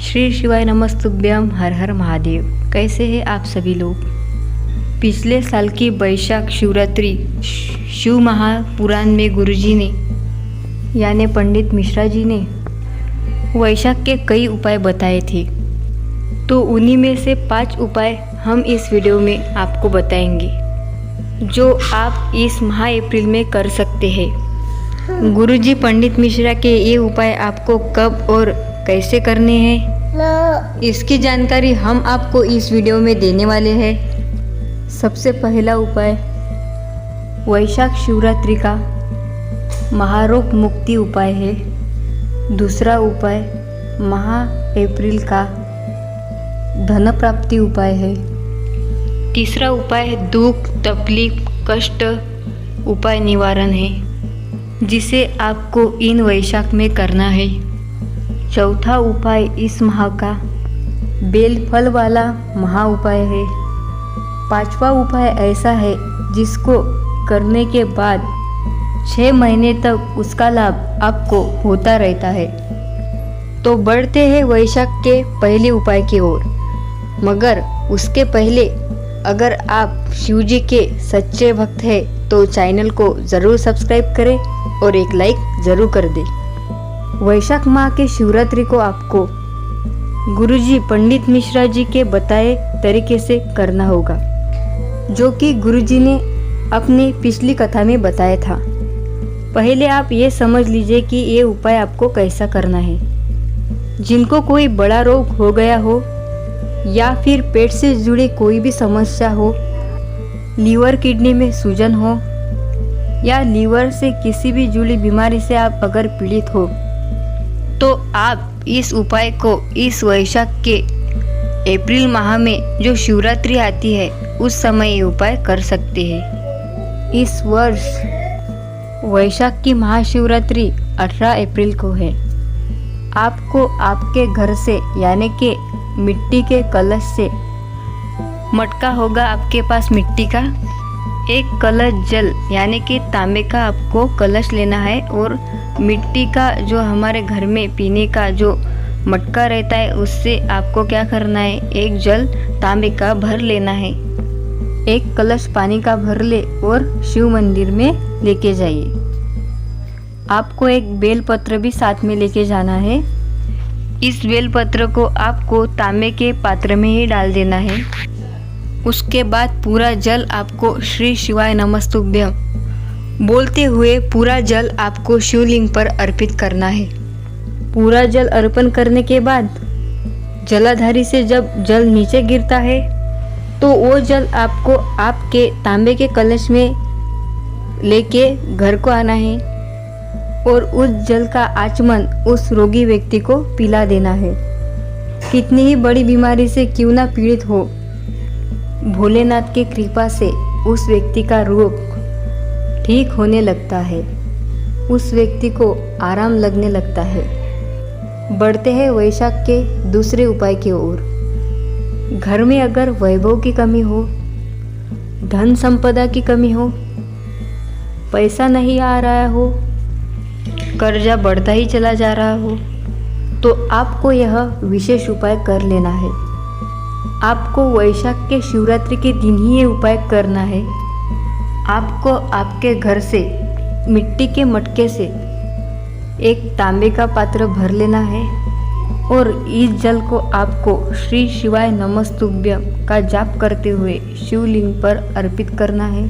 श्री शिवाय नमस्तुभ्यम, हर हर महादेव। कैसे हैं आप सभी लोग। पिछले साल की वैशाख शिवरात्रि शिव महापुराण में गुरुजी ने यानी पंडित मिश्रा जी ने वैशाख के कई उपाय बताए थे। तो उन्हीं में से 5 उपाय हम इस वीडियो में आपको बताएंगे जो आप इस माह अप्रैल में कर सकते हैं। गुरुजी पंडित मिश्रा के ये उपाय आपको कब और कैसे करने हैं, इसकी जानकारी हम आपको इस वीडियो में देने वाले हैं। सबसे पहला उपाय वैशाख शिवरात्रि का महारोग मुक्ति उपाय है। दूसरा उपाय माह अप्रैल का धन प्राप्ति उपाय है। तीसरा उपाय दुख तकलीफ कष्ट उपाय निवारण है, जिसे आपको इन वैशाख में करना है। चौथा उपाय इस माह का बेल फल वाला महा उपाय है। पांचवा उपाय ऐसा है जिसको करने के बाद 6 महीने तक उसका लाभ आपको होता रहता है। तो बढ़ते हैं वैशाख के पहले उपाय की ओर। मगर उसके पहले अगर आप शिवजी के सच्चे भक्त हैं तो चैनल को ज़रूर सब्सक्राइब करें और एक लाइक ज़रूर कर दें। वैशाख माह के शिवरात्रि को आपको गुरुजी पंडित मिश्रा जी के बताए तरीके से करना होगा, जो कि गुरुजी ने अपनी पिछली कथा में बताया था। पहले आप ये समझ लीजिए कि ये उपाय आपको कैसा करना है। जिनको कोई बड़ा रोग हो गया हो या फिर पेट से जुड़ी कोई भी समस्या हो, लीवर किडनी में सूजन हो या लीवर से किसी भी जुड़ी बीमारी से आप अगर पीड़ित हो, तो आप इस उपाय को इस वैशाख के अप्रैल माह में जो शिवरात्रि आती है उस समय ये उपाय कर सकते हैं। इस वर्ष वैशाख की महाशिवरात्रि 18 अप्रैल को है। आपको आपके घर से यानी कि मिट्टी के कलश से, मटका होगा आपके पास मिट्टी का, एक कलश जल यानी कि तांबे का आपको कलश लेना है और मिट्टी का जो हमारे घर में पीने का जो मटका रहता है उससे आपको क्या करना है, एक जल तांबे का भर लेना है। एक कलश पानी का भर ले और शिव मंदिर में लेके जाइए। आपको एक बेलपत्र भी साथ में लेके जाना है। इस बेलपत्र को आपको तांबे के पात्र में ही डाल देना है। उसके बाद पूरा जल आपको श्री शिवाय नमस्तुभ्यम बोलते हुए पूरा जल आपको शिवलिंग पर अर्पित करना है। पूरा जल अर्पण करने के बाद जलाधारी से जब जल नीचे गिरता है तो वो जल आपको आपके तांबे के कलश में लेके घर को आना है और उस जल का आचमन उस रोगी व्यक्ति को पिला देना है। कितनी ही बड़ी बीमारी से क्यों ना पीड़ित हो, भोलेनाथ की कृपा से उस व्यक्ति का रोग ठीक होने लगता है, उस व्यक्ति को आराम लगने लगता है। बढ़ते हैं वैशाख के दूसरे उपाय की ओर। घर में अगर वैभव की कमी हो, धन संपदा की कमी हो, पैसा नहीं आ रहा हो, कर्जा बढ़ता ही चला जा रहा हो, तो आपको यह विशेष उपाय कर लेना है। आपको वैशाख के शिवरात्रि के दिन ही ये उपाय करना है। आपको आपके घर से मिट्टी के मटके से एक तांबे का पात्र भर लेना है और इस जल को आपको श्री शिवाय नमस्तुभ्यम का जाप करते हुए शिवलिंग पर अर्पित करना है।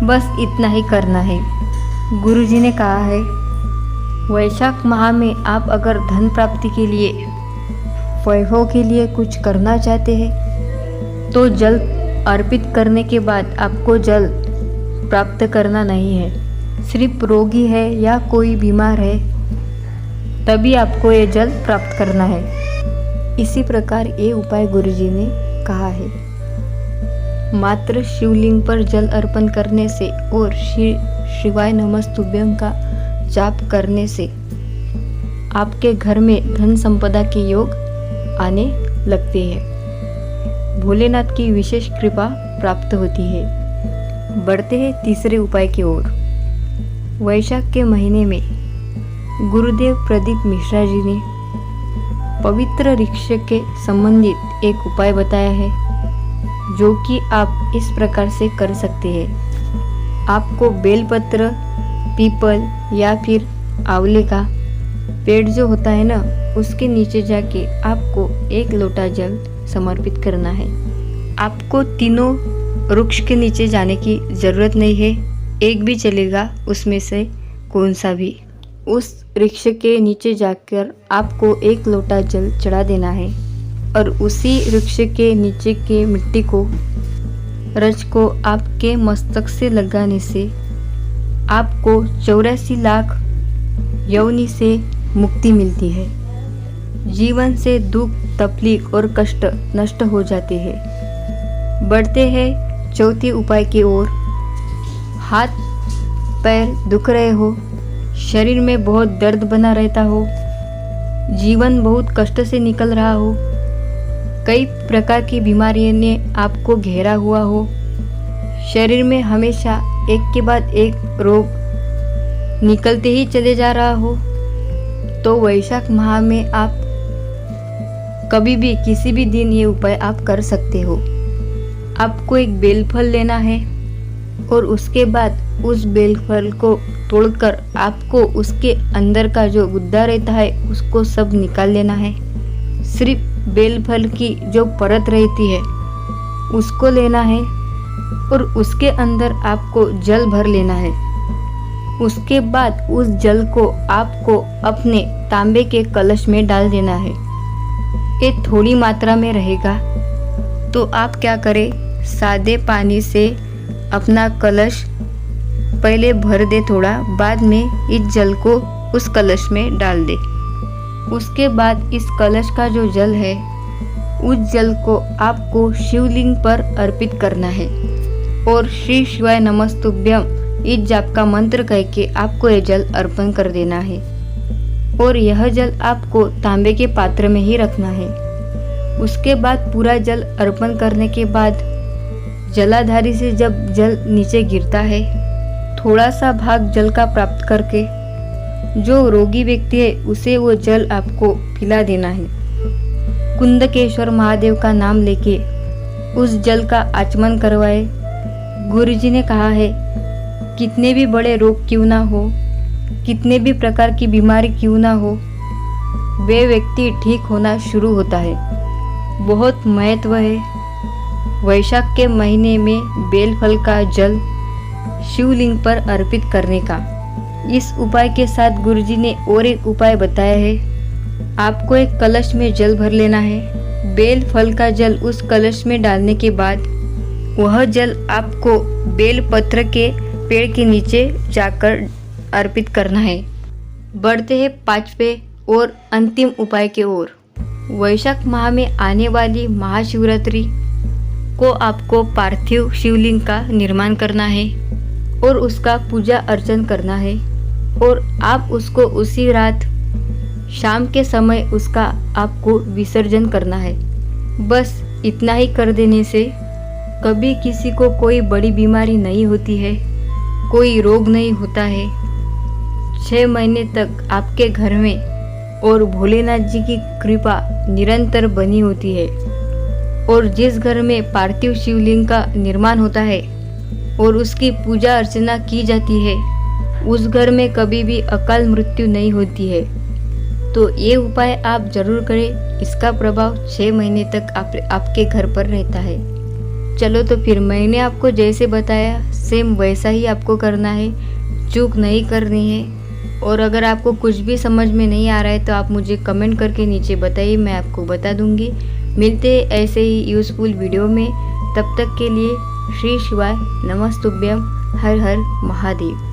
बस इतना ही करना है। गुरुजी ने कहा है वैशाख माह में आप अगर धन प्राप्ति के लिए, वैभव के लिए कुछ करना चाहते हैं तो जल अर्पित करने के बाद आपको जल प्राप्त करना नहीं है। सिर्फ रोगी है या कोई बीमार है तभी आपको ये जल प्राप्त करना है। इसी प्रकार ये उपाय गुरुजी ने कहा है। मात्र शिवलिंग पर जल अर्पण करने से और श्री शिवाय नमस्तुभ्यम का जाप करने से आपके घर में धन संपदा के योग आने लगते हैं। भोलेनाथ की विशेष कृपा प्राप्त होती है। बढ़ते हैं तीसरे उपाय की ओर। वैशाख के महीने में गुरुदेव प्रदीप मिश्रा जी ने पवित्र वृक्ष के संबंधित एक उपाय बताया है, जो कि आप इस प्रकार से कर सकते हैं। आपको बेलपत्र, पीपल या फिर आंवले का पेड़ जो होता है ना, उसके नीचे जाके आपको 1 लोटा जल समर्पित करना है। आपको तीनों वृक्ष के नीचे जाने की ज़रूरत नहीं है, एक भी चलेगा, उसमें से कौन सा भी। उस वृक्ष के नीचे जाकर आपको 1 लोटा जल चढ़ा देना है और उसी वृक्ष के नीचे के मिट्टी को, रज को आपके मस्तक से लगाने से आपको 84 लाख योनि से मुक्ति मिलती है। जीवन से दुख, तकलीफ और कष्ट नष्ट हो जाते हैं। बढ़ते हैं चौथे उपाय की ओर। हाथ पैर दुख रहे हो, शरीर में बहुत दर्द बना रहता हो, जीवन बहुत कष्ट से निकल रहा हो, कई प्रकार की बीमारियों ने आपको घेरा हुआ हो, शरीर में हमेशा एक के बाद एक रोग निकलते ही चले जा रहा हो, तो वैशाख माह में आप कभी भी किसी भी दिन ये उपाय आप कर सकते हो। आपको एक बेलफल लेना है और उसके बाद उस बेलफल को तोड़कर आपको उसके अंदर का जो गुद्दा रहता है उसको सब निकाल लेना है। सिर्फ बेलफल की जो परत रहती है उसको लेना है और उसके अंदर आपको जल भर लेना है। उसके बाद उस जल को आपको अपने तांबे के कलश में डाल देना है। ये थोड़ी मात्रा में रहेगा, तो आप क्या करें, सादे पानी से अपना कलश पहले भर दे थोड़ा, बाद में इस जल को उस कलश में डाल दे। उसके बाद इस कलश का जो जल है, उस जल को आपको शिवलिंग पर अर्पित करना है और श्री शिवाय नमस्तुभ्यम इस जाप का मंत्र कह के आपको यह जल अर्पण कर देना है और यह जल आपको तांबे के पात्र में ही रखना है। उसके बाद पूरा जल अर्पण करने के बाद जलाधारी से जब जल नीचे गिरता है, थोड़ा सा भाग जल का प्राप्त करके जो रोगी व्यक्ति है उसे वो जल आपको पिला देना है। कुंदकेश्वर महादेव का नाम लेके उस जल का आचमन करवाए। गुरुजी ने कहा है, कितने भी बड़े रोग क्यों ना हो, कितने भी प्रकार की बीमारी क्यों ना हो, वे व्यक्ति ठीक होना शुरू होता है। बहुत महत्व है वैशाख के महीने में बेलफल का जल शिवलिंग पर अर्पित करने का। इस उपाय के साथ गुरुजी ने और एक उपाय बताया है। आपको एक कलश में जल भर लेना है। बेल फल का जल उस कलश में डालने के बाद वह जल आपको बेल पत्र के पेड़ के नीचे जाकर अर्पित करना है। बढ़ते हैं 5वें और अंतिम उपाय की ओर। वैशाख माह में आने वाली महाशिवरात्रि को आपको पार्थिव शिवलिंग का निर्माण करना है और उसका पूजा अर्चन करना है और आप उसको उसी रात शाम के समय उसका आपको विसर्जन करना है। बस इतना ही कर देने से कभी किसी को कोई बड़ी बीमारी नहीं होती है, कोई रोग नहीं होता है। 6 महीने तक आपके घर में और भोलेनाथ जी की कृपा निरंतर बनी होती है। और जिस घर में पार्थिव शिवलिंग का निर्माण होता है और उसकी पूजा अर्चना की जाती है, उस घर में कभी भी अकाल मृत्यु नहीं होती है। तो ये उपाय आप जरूर करें, इसका प्रभाव 6 महीने तक आपके घर पर रहता है। चलो तो फिर मैंने आपको जैसे बताया सेम वैसा ही आपको करना है, चूक नहीं करनी है। और अगर आपको कुछ भी समझ में नहीं आ रहा है तो आप मुझे कमेंट करके नीचे बताइए, मैं आपको बता दूंगी। मिलते हैं ऐसे ही यूज़फुल वीडियो में, तब तक के लिए श्री शिवाय नमस्तुभ्यम, हर हर महादेव।